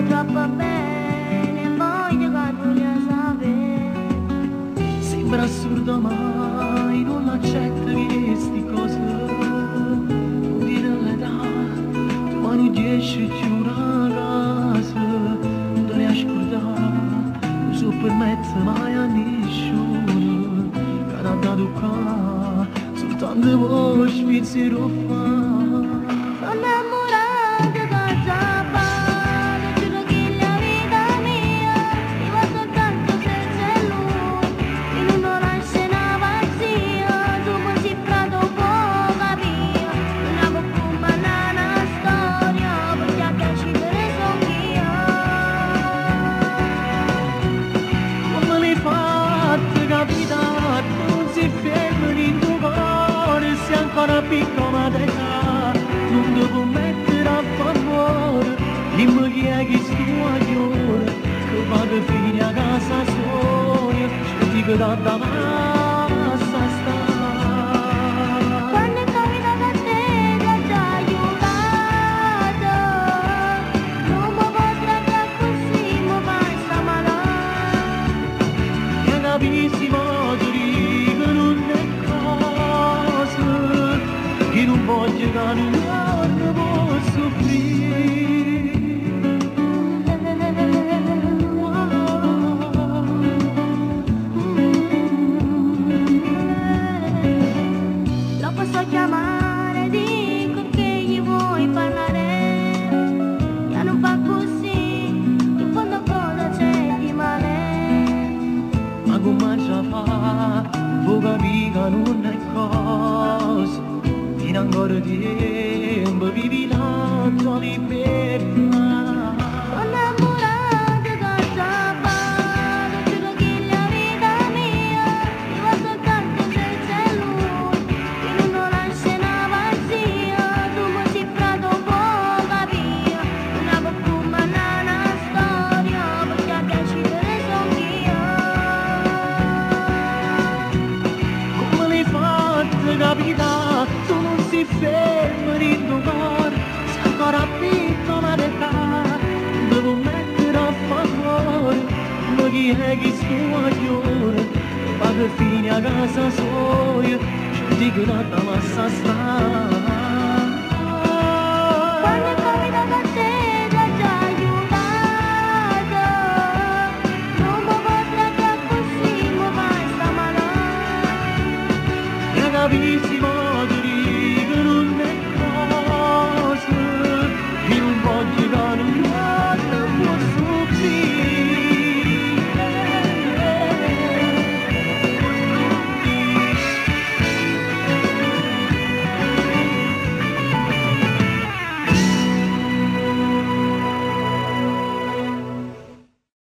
troppo bene, voglio che voglio sapere. Sembra assurdo mai non l'accetta queste cose. Non dire l'età, ma non riesci più una casa. Non te ne ascoltare, non so permettere mai a nessuno. Che ha dato qua, soltanto voi spizzico fa. Sono innamorata che già parlo, giuro che la vita mia vivo soltanto senza lui. In una scena pazzia, dopo si prato può capire. Non avevo più una storia, perché a piacere sono io. Come l'hai fatta capitare, non si ferma in tuo cuore, sei ancora piccola d'età. Non devo mettere a favore, dimmi chi è che sto a chiore, che vado fino a casa sola, ci dico da basta sta. Quando è capitato a te ti ho già aiutato, non mi puoi trattare così, mi fai sta malata. E capisci magari che non è cosa, che non voglio che non posso soffrire. Lo posso chiamare, dico che gli vuoi parlare, e non fa così, in fondo cosa c'è di male? Ma come già fa, vuoi capire che non è cosa, fino ancora tempo vivi la tua libertà. Sono innamorata che già parlo, giuro che la vita mia vivo soltanto senza lui. In una scena pazzia, dopo si prato può capire. Non avevo più una storia, perché a piacere sono io. Come l'hai fatta capitare, tu non si ferma in tuo cuore, sei ancora piccola d'età, devo mettere a favore, ma chi è che sto a chiore, vado fino a casa soia, ci dico da lascia stare. Quando è capitato a te ti ho già aiutato, non mi puoi trattare così, mi fai sta malata. E capisci